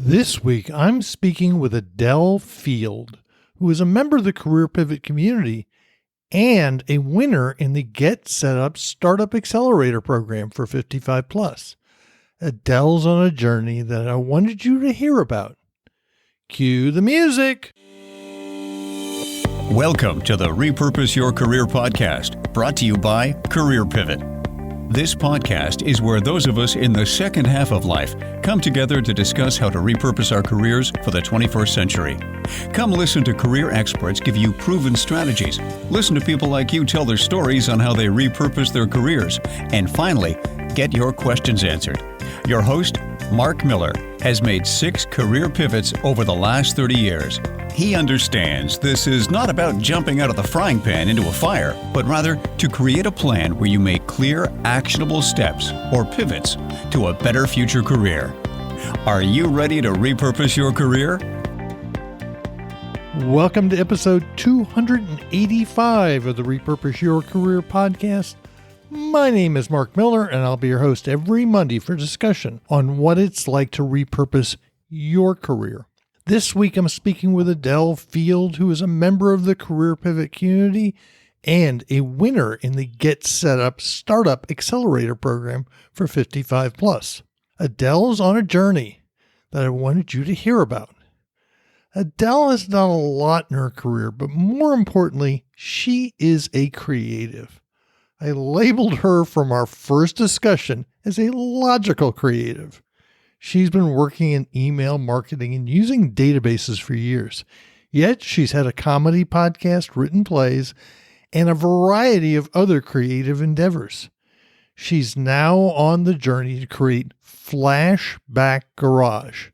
This week, I'm speaking with Adele Field, who is a member of the Career Pivot community and a winner in the GetSetUp Startup Accelerator Program for 55 plus. Adele's on a journey that I wanted you to hear about. Cue the music. Welcome to the Repurpose Your Career podcast, brought to you by Career Pivot. This podcast is where those of us in the second half of life come together to discuss how to repurpose our careers for the 21st century. Come listen to career experts give you proven strategies. Listen to people like you tell their stories on how they repurpose their careers. And finally, get your questions answered. Your host, Mark Miller, has made 6 career pivots over the last 30 years. He understands this is not about jumping out of the frying pan into a fire, but rather to create a plan where you make clear, actionable steps or pivots to a better future career. Are you ready to repurpose your career? Welcome to episode 285 of the Repurpose Your Career podcast. My name is Mark Miller, and I'll be your host every Monday for discussion on what it's like to repurpose your career. This week, I'm speaking with Adele Field, who is a member of the Career Pivot community and a winner in the GetSetUp Startup Accelerator Program for 55 plus. Adele's on a journey that I wanted you to hear about. Adele has done a lot in her career, but more importantly, she is a creative. I labeled her from our first discussion as a logical creative. She's been working in email marketing and using databases for years. Yet she's had a comedy podcast, written plays, and a variety of other creative endeavors. She's now on the journey to create Flashback Garage.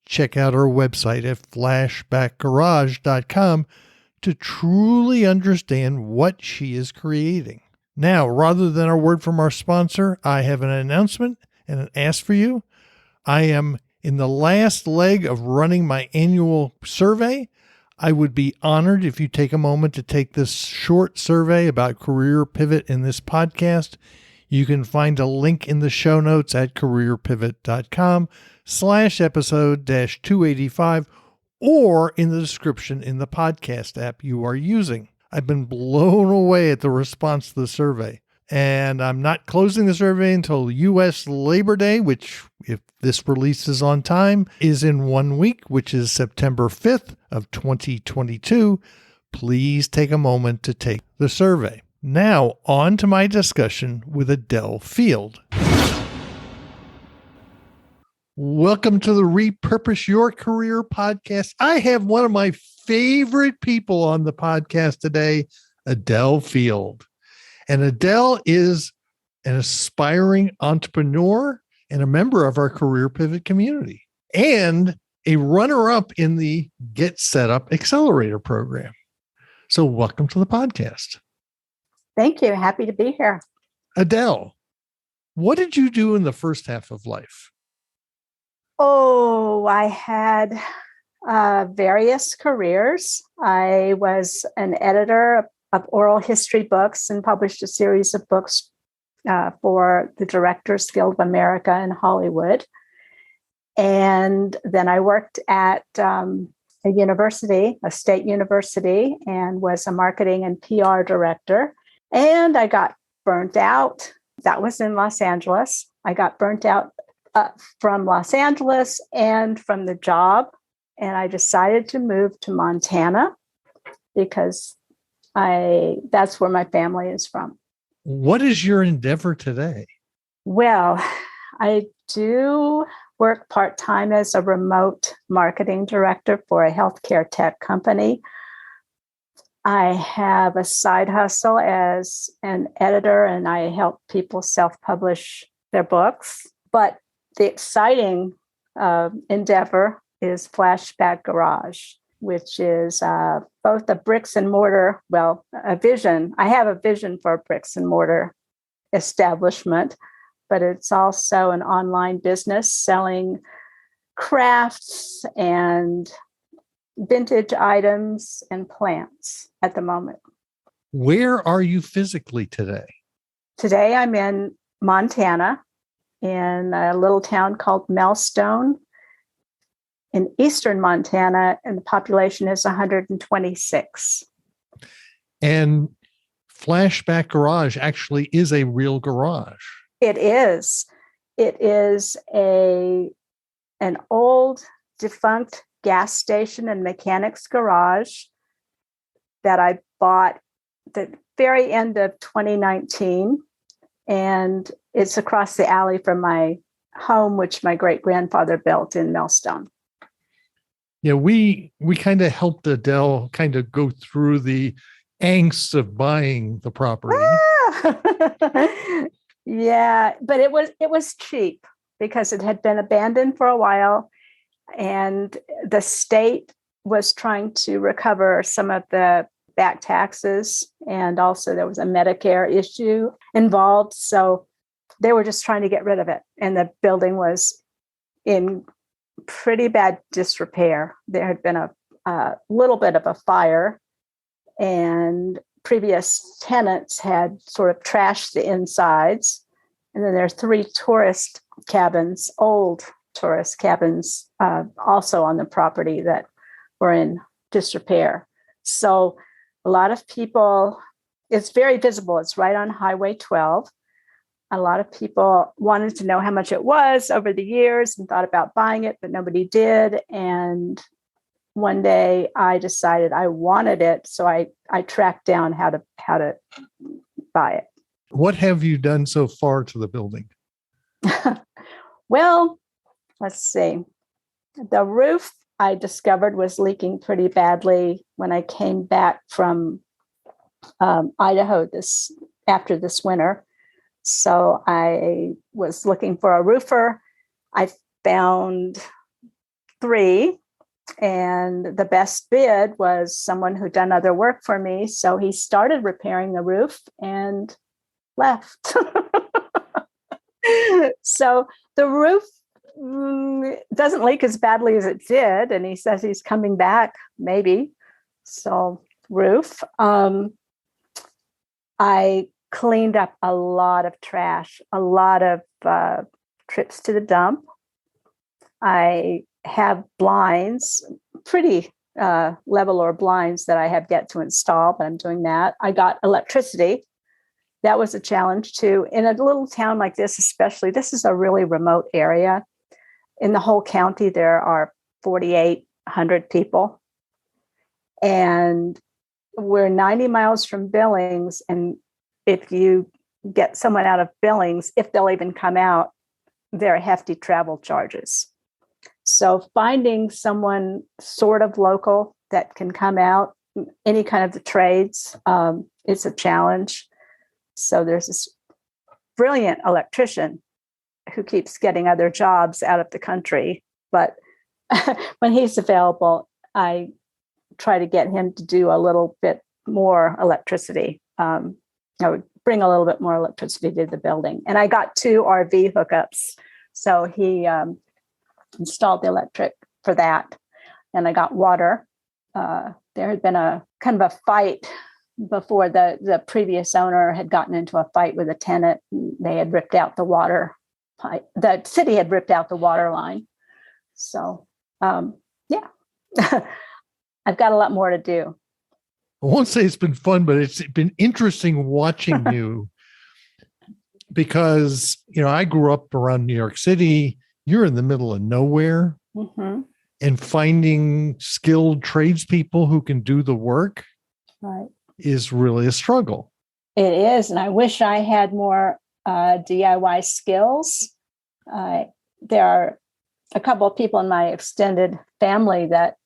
Check out our website at flashbackgarage.com to truly understand what she is creating. Now, rather than a word from our sponsor, I have an announcement and an ask for you. I am in the last leg of running my annual survey. I would be honored if you take a moment to take this short survey about Career Pivot in this podcast. You can find a link in the show notes at careerpivot.com/episode-285 or in the description in the podcast app you are using. I've been blown away at the response to the survey. And I'm not closing the survey until U.S. Labor Day, which, if this releases on time, is in 1 week, which is September 5th of 2022. Please take a moment to take the survey. Now, on to my discussion with Adele Field. Welcome to the Repurpose Your Career podcast. I have one of my favorite people on the podcast today, Adele Field. And Adele is an aspiring entrepreneur and a member of our Career Pivot community and a runner-up in the GetSetUp Accelerator Program. So welcome to the podcast. Thank you. Happy to be here. Adele, what did you do in the first half of life? Oh, I had various careers. I was an editor of oral history books and published a series of books for the Directors Guild of America in Hollywood. And then I worked at a university, a state university, and was a marketing and PR director. And I got burnt out. That was in Los Angeles. I got burnt out from Los Angeles and from the job. And I decided to move to Montana because that's where my family is from. What is your endeavor today? Well, I do work part-time as a remote marketing director for a healthcare tech company. I have a side hustle as an editor, and I help people self-publish their books. But the exciting endeavor is Flashback Garage, which is both a bricks and mortar, a vision. I have a vision for a bricks and mortar establishment, but it's also an online business selling crafts and vintage items and plants at the moment. Where are you physically today? Today I'm in Montana in a little town called Melstone. in eastern Montana, and the population is 126. And Flashback Garage actually is a real garage. It is. It is an old defunct gas station and mechanics garage that I bought the very end of 2019. And it's across the alley from my home, which my great-grandfather built in Millstone. Yeah, we kind of helped Adele kind of go through the angst of buying the property. Yeah, but it was cheap because it had been abandoned for a while, and the state was trying to recover some of the back taxes, and also there was a Medicare issue involved. So they were just trying to get rid of it, and the building was in pretty bad disrepair. There had been a little bit of a fire, and previous tenants had sort of trashed the insides. And then there are 3 tourist cabins, old tourist cabins, also on the property that were in disrepair. So a lot of people, it's very visible. It's right on Highway 12. A lot of people wanted to know how much it was over the years and thought about buying it, but nobody did. And one day I decided I wanted it. So I tracked down how to buy it. What have you done so far to the building? Well, let's see. The roof I discovered was leaking pretty badly when I came back from Idaho after this winter. So I was looking for a roofer. I found 3, and the best bid was someone who'd done other work for me. So he started repairing the roof and left. So the roof doesn't leak as badly as it did, and he says he's coming back, maybe. So roof. I cleaned up a lot of trash, a lot of trips to the dump. I have blinds, pretty level or blinds that I have yet to install, but I'm doing that. I got electricity. That was a challenge too. In a little town like this, especially, this is a really remote area. In the whole county, there are 4,800 people. And we're 90 miles from Billings. And if you get someone out of Billings, if they'll even come out, there are hefty travel charges. So finding someone sort of local that can come out, any kind of the trades, it's a challenge. So there's this brilliant electrician who keeps getting other jobs out of the country. But when he's available, I try to get him to do a little bit more electricity. I would bring a little bit more electricity to the building. And I got 2 RV hookups. So he installed the electric for that. And I got water. There had been a kind of a fight before the previous owner had gotten into a fight with a tenant. They had ripped out the water pipe. The city had ripped out the water line. So, yeah, I've got a lot more to do. I won't say it's been fun, but it's been interesting watching you because, I grew up around New York City. You're in the middle of nowhere, and finding skilled tradespeople who can do the work is really a struggle. It is. And I wish I had more DIY skills. There are a couple of people in my extended family that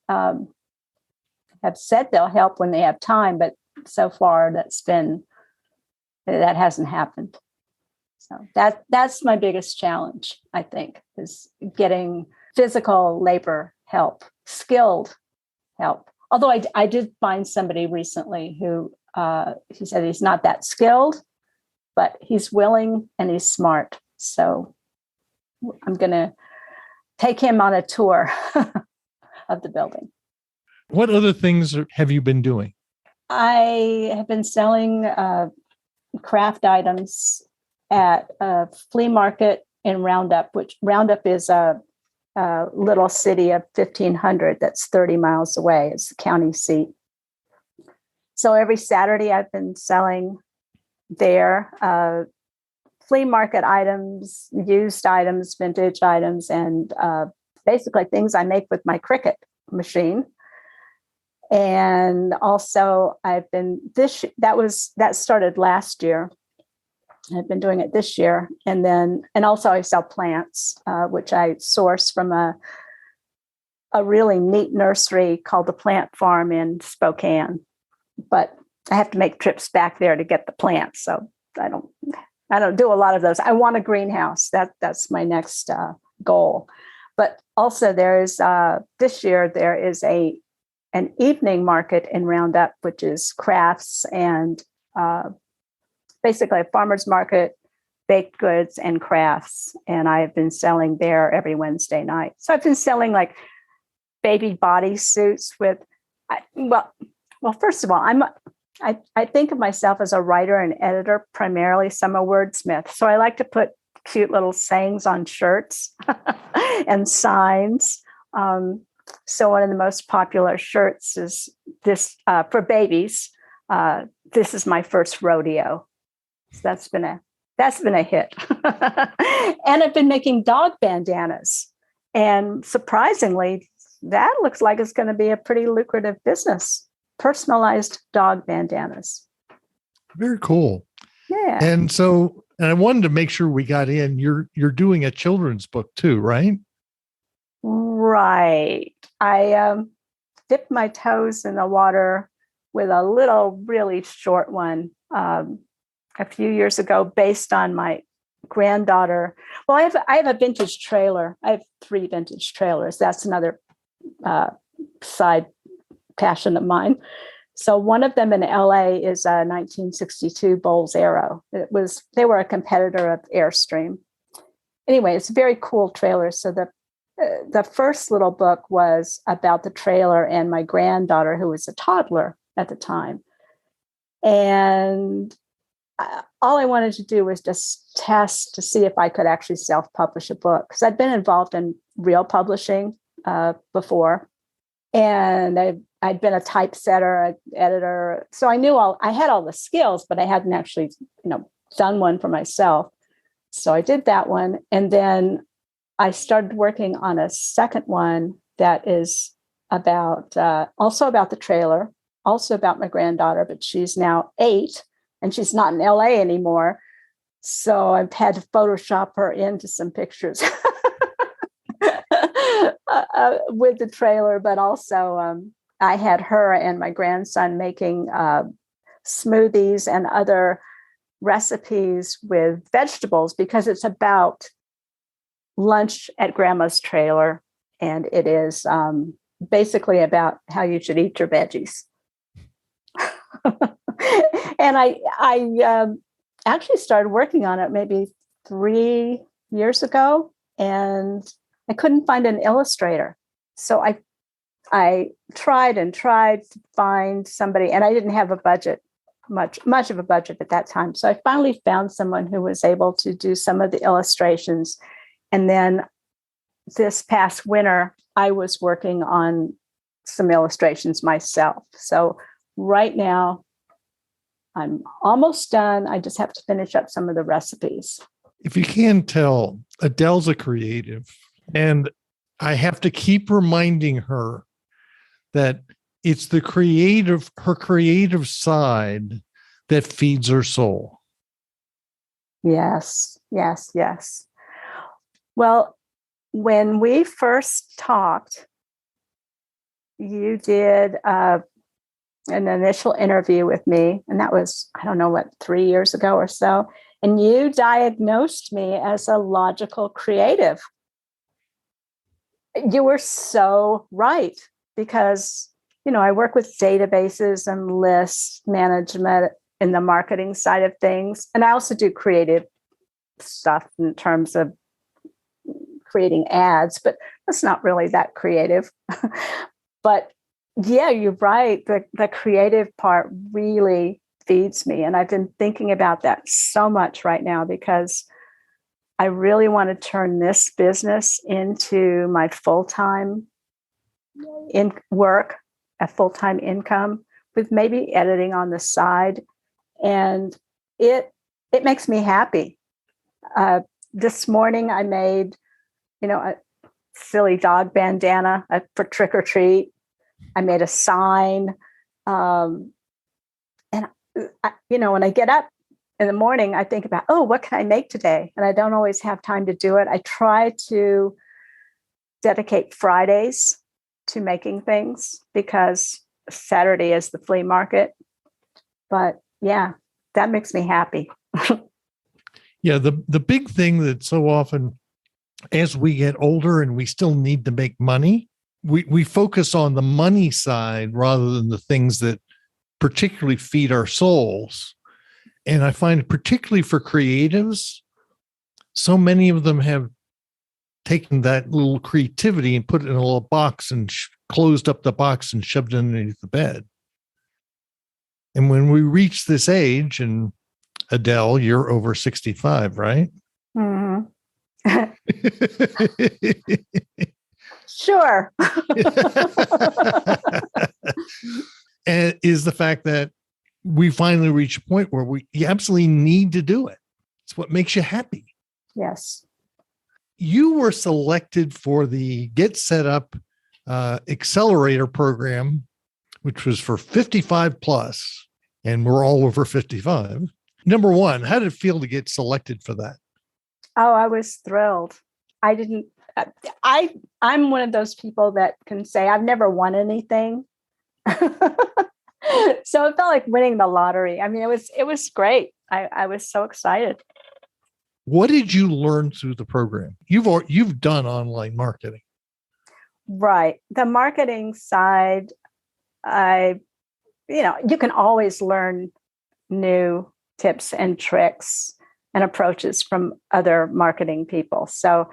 have said they'll help when they have time, but so far that hasn't happened. So that's my biggest challenge, I think, is getting physical labor help, skilled help. Although I did find somebody recently who he said he's not that skilled, but he's willing and he's smart. So I'm going to take him on a tour of the building. What other things have you been doing? I have been selling craft items at a flea market in Roundup, which Roundup is a little city of 1,500 that's 30 miles away. It's the county seat. So every Saturday I've been selling there flea market items, used items, vintage items, and basically things I make with my Cricut machine. And also I've been that started last year. I've been doing it this year. And also I sell plants, which I source from a really neat nursery called the Plant Farm in Spokane. But I have to make trips back there to get the plants. So I don't do a lot of those. I want a greenhouse. That's my next goal. But also this year there is an evening market in Roundup, which is crafts and basically a farmer's market, baked goods and crafts. And I've been selling there every Wednesday night. So I've been selling like baby bodysuits well, first of all, I think of myself as a writer and editor primarily. So I'm a wordsmith. So I like to put cute little sayings on shirts and signs. So one of the most popular shirts is this for babies. This is my first rodeo. So that's been a hit. And I've been making dog bandanas. And surprisingly, that looks like it's going to be a pretty lucrative business. Personalized dog bandanas. Very cool. Yeah. And I wanted to make sure we got in. You're doing a children's book too, right? Right. I dipped my toes in the water with a little, really short one a few years ago, based on my granddaughter. Well, I have a vintage trailer. I have 3 vintage trailers. That's another side passion of mine. So one of them in LA is a 1962 Bowles Aero. They were a competitor of Airstream. Anyway, it's a very cool trailer. So the first little book was about the trailer and my granddaughter, who was a toddler at the time. And all I wanted to do was just test to see if I could actually self-publish a book, because I'd been involved in real publishing before. And I'd been a typesetter, an editor. So I had all the skills, but I hadn't actually, done one for myself. So I did that one. And then I started working on a second one that is also about the trailer, also about my granddaughter, but she's now 8 and she's not in LA anymore. So I've had to Photoshop her into some pictures with the trailer, but also I had her and my grandson making smoothies and other recipes with vegetables, because it's about lunch at grandma's trailer. And it is basically about how you should eat your veggies. And I actually started working on it maybe 3 years ago, and I couldn't find an illustrator. So I tried to find somebody, and I didn't have a budget, much of a budget at that time. So I finally found someone who was able to do some of the illustrations. And then this past winter, I was working on some illustrations myself. So right now, I'm almost done. I just have to finish up some of the recipes. If you can tell, Adele's a creative, and I have to keep reminding her that it's her creative side that feeds her soul. Yes. Well, when we first talked, you did an initial interview with me, and that was, 3 years ago or so. And you diagnosed me as a logical creative. You were so right, because, I work with databases and list management in the marketing side of things. And I also do creative stuff in terms of creating ads, but that's not really that creative. But yeah, you're right. The creative part really feeds me. And I've been thinking about that so much right now, because I really want to turn this business into my full-time in work, a full-time income with maybe editing on the side. And it makes me happy. This morning I made, a silly dog bandana for trick or treat. I made a sign. And when I get up in the morning, I think about, what can I make today? And I don't always have time to do it. I try to dedicate Fridays to making things because Saturday is the flea market. But yeah, that makes me happy. Yeah, the big thing that so often as we get older and we still need to make money, we focus on the money side rather than the things that particularly feed our souls. And I find particularly for creatives, so many of them have taken that little creativity and put it in a little box and closed up the box and shoved it underneath the bed. And when we reach this age, and Adele, you're over 65, right? Mm-hmm. Sure. And is the fact that we finally reach a point where you absolutely need to do it. It's what makes you happy. Yes. You were selected for the GetSetUp Accelerator Program, which was for 55 plus, and we're all over 55. Number one, how did it feel to get selected for that? Oh, I was thrilled. I'm one of those people that can say I've never won anything. So it felt like winning the lottery. I mean, it was great. I was so excited. What did you learn through the program? You've done online marketing. Right. The marketing side, you can always learn new tips and tricks and approaches from other marketing people. So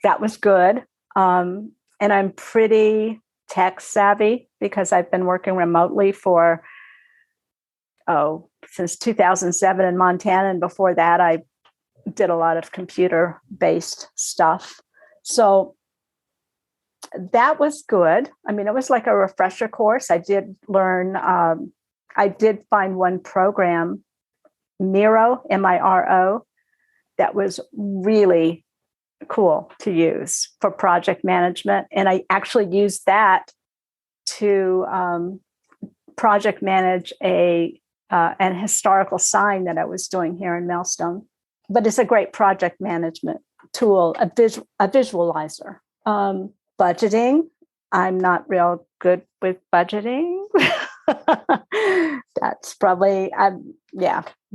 that was good. And I'm pretty tech savvy because I've been working remotely since 2007 in Montana. And before that, I did a lot of computer-based stuff. So that was good. I mean, it was like a refresher course. I did learn, I did find one program, Miro, M-I-R-O, that was really cool to use for project management. And I actually used that to project manage an historical sign that I was doing here in Millstone. But it's a great project management tool, a visualizer. Budgeting, I'm not real good with budgeting. That's probably,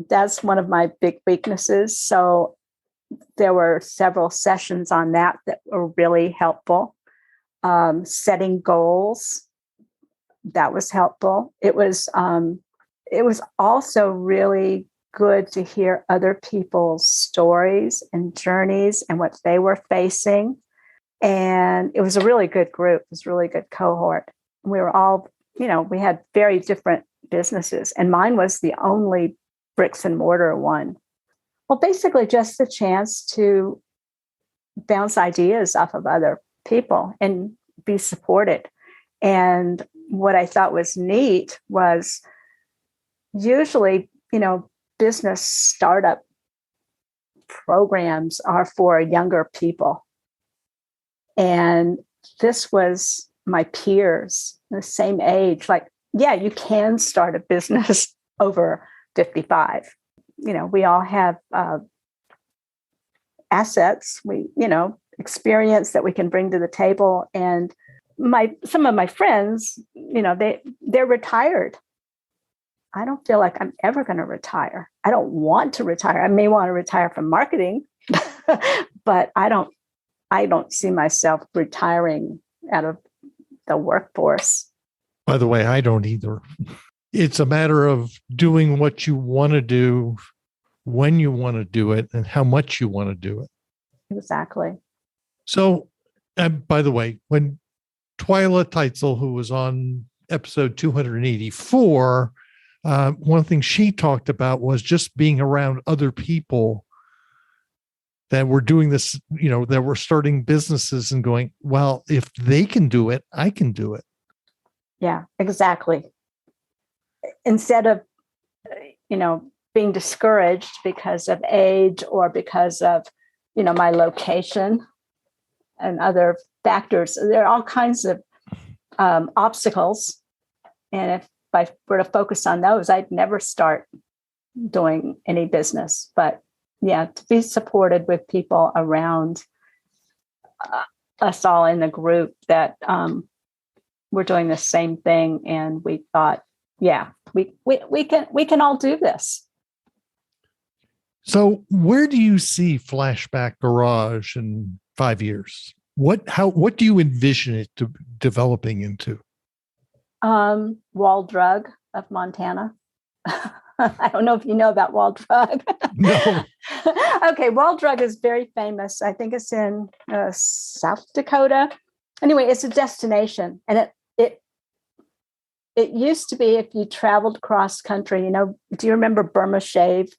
that's one of my big weaknesses. So there were several sessions on that were really helpful. Setting goals, that was helpful. It was also really good to hear other people's stories and journeys and what they were facing. And it was a really good group. It was a really good cohort. We were all, we had very different businesses, and mine was the only bricks and mortar one. Well, basically just the chance to bounce ideas off of other people and be supported. And what I thought was neat was usually, business startup programs are for younger people. And this was my peers, the same age. Like, yeah, you can start a business over 55. We all have assets, experience that we can bring to the table. And some of my friends, they're retired. I don't feel like I'm ever going to retire. I don't want to retire. I may want to retire from marketing, but I don't see myself retiring out of the workforce. By the way, I don't either. It's a matter of doing what you want to do, when you want to do it, and how much you want to do it. Exactly. So, by the way, when Twyla Teitzel, who was on episode 284, one thing she talked about was just being around other people that were doing this, that were starting businesses and going, well, if they can do it, I can do it. Yeah, exactly. Instead of, being discouraged because of age or because of, my location and other factors, there are all kinds of obstacles. And if I were to focus on those, I'd never start doing any business. But yeah, to be supported with people around us all in the group that we're doing the same thing, and we thought, yeah, we can all do this. So where do you see Flashback Garage in 5 years? What do you envision it to developing into? Wall Drug of Montana. I don't know if you know about Wall Drug. No. Okay, Wall Drug is very famous. I think it's in South Dakota. Anyway, it's a destination, and it used to be, if you traveled cross country, do you remember Burma Shave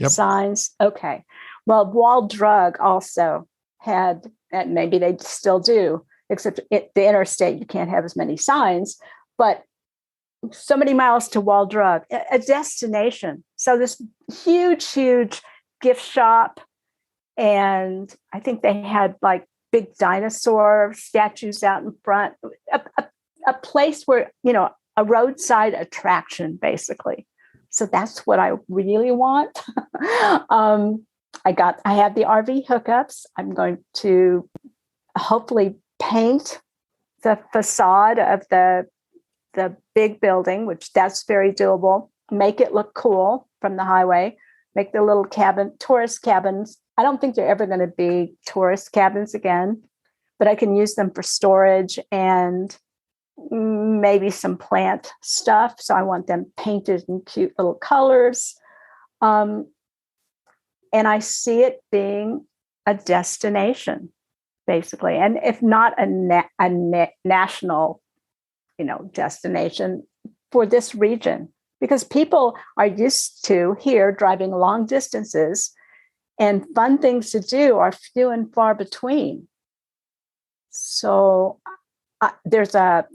signs? Okay. Well, Wall Drug also had, and maybe they still do, except the interstate, you can't have as many signs, but so many miles to Wall Drug, a destination. So this huge gift shop. And I think they had like big dinosaur statues out in front, a place where, a roadside attraction, basically. So that's what I really want. I have the RV hookups. I'm going to hopefully paint the facade of the big building, which that's very doable. Make it look cool from the highway. Make the little tourist cabins. I don't think they're ever going to be tourist cabins again, but I can use them for storage and maybe some plant stuff. So I want them painted in cute little colors. And I see it being a destination, basically. And if not a national, destination for this region, because people are used to here driving long distances, and fun things to do are few and far between. So there's a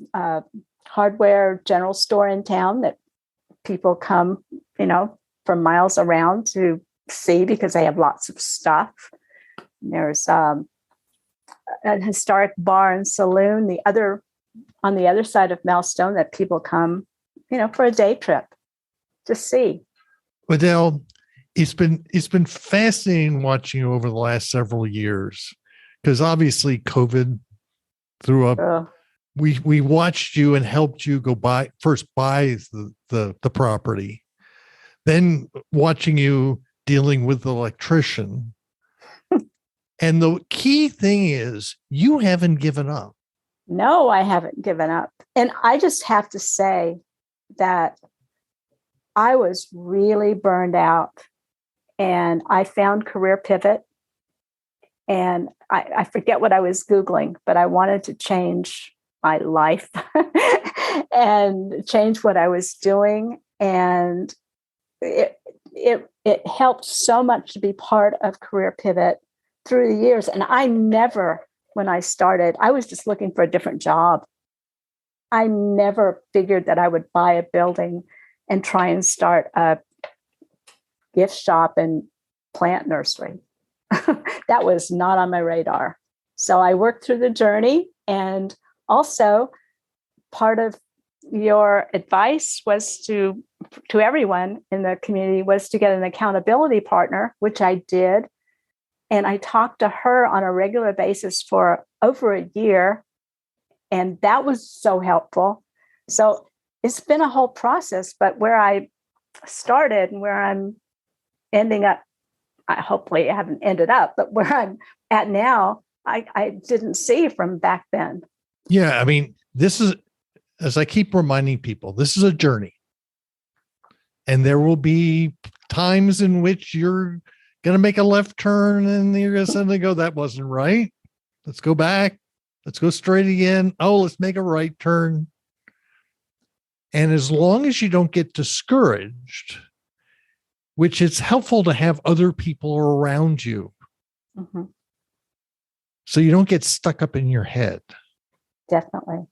hardware general store in town that people come, from miles around to see because they have lots of stuff. There's a historic bar and saloon on the other side of Milestone that people come, for a day trip to see. Adele, it's been fascinating watching you over the last several years, because obviously COVID threw up. We watched you and helped you buy the property, then watching you dealing with the electrician. And the key thing is you haven't given up. No, I haven't given up. And I just have to say that I was really burned out, and I found Career Pivot, and I forget what I was Googling, but I wanted to change my life and change what I was doing. And it helped so much to be part of Career Pivot through the years. And when I started, I was just looking for a different job. I never figured that I would buy a building and try and start a gift shop and plant nursery. That was not on my radar. So I worked through the journey, and also part of your advice was to everyone in the community was to get an accountability partner, which I did. And I talked to her on a regular basis for over a year. And that was so helpful. So it's been a whole process, but where I started and where I'm ending up, hopefully I haven't ended up, but where I'm at now, I didn't see from back then. Yeah. I mean, this is, as I keep reminding people, this is a journey. And there will be times in which you're going to make a left turn and you're going to suddenly go, that wasn't right. Let's go back. Let's go straight again. Oh, let's make a right turn. And as long as you don't get discouraged, which it's helpful to have other people around you Mm-hmm. So you don't get stuck up in your head. Definitely.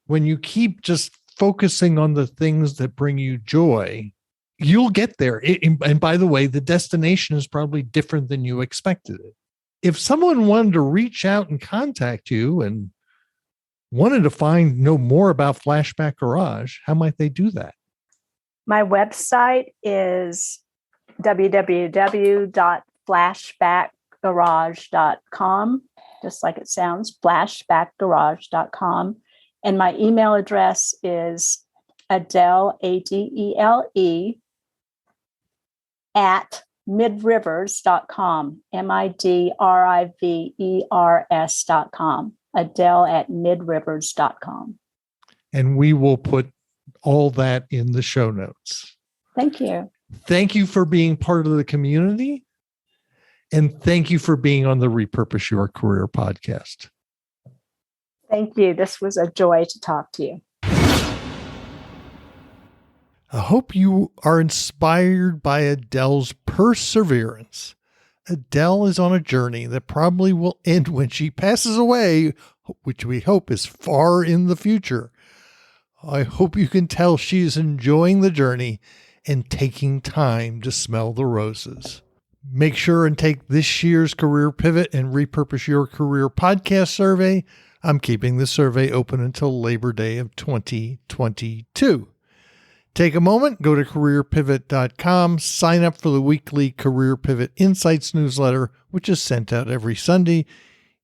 When you keep just focusing on the things that bring you joy, you'll get there. And by the way, the destination is probably different than you expected it. If someone wanted to reach out and contact you and wanted to know more about Flashback Garage, how might they do that? My website is www.flashbackgarage.com, just like it sounds, flashbackgarage.com. And my email address is Adele, Adele, at midrivers.com, midrivers.com, Adele at midrivers.com. And we will put all that in the show notes. Thank you. Thank you for being part of the community. And thank you for being on the Repurpose Your Career podcast. Thank you. This was a joy to talk to you. I hope you are inspired by Adele's perseverance. Adele is on a journey that probably will end when she passes away, which we hope is far in the future. I hope you can tell she is enjoying the journey and taking time to smell the roses. Make sure and take this year's Career Pivot and Repurpose Your Career podcast survey. I'm keeping the survey open until Labor Day of 2022. Take a moment, go to careerpivot.com, sign up for the weekly Career Pivot Insights newsletter, which is sent out every Sunday.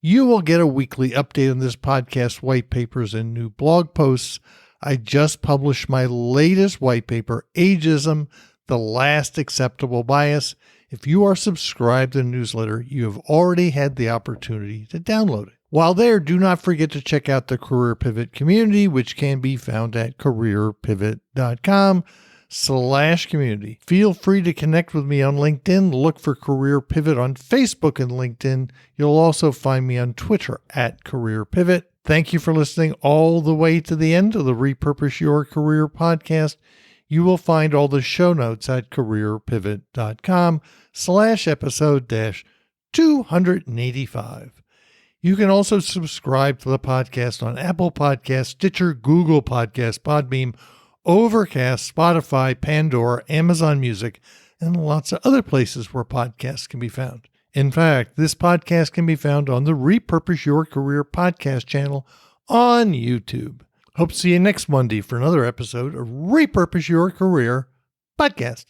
You will get a weekly update on this podcast, white papers, and new blog posts. I just published my latest white paper, Ageism, the Last Acceptable Bias. If you are subscribed to the newsletter, you have already had the opportunity to download it. While there, do not forget to check out the Career Pivot community, which can be found at careerpivot.com/community. Feel free to connect with me on LinkedIn. Look for Career Pivot on Facebook and LinkedIn. You'll also find me on Twitter at Career Pivot. Thank you for listening all the way to the end of the Repurpose Your Career podcast. You will find all the show notes at careerpivot.com/episode-285. You can also subscribe to the podcast on Apple Podcasts, Stitcher, Google Podcasts, Podbeam, Overcast, Spotify, Pandora, Amazon Music, and lots of other places where podcasts can be found. In fact, this podcast can be found on the Repurpose Your Career podcast channel on YouTube. Hope to see you next Monday for another episode of Repurpose Your Career podcast.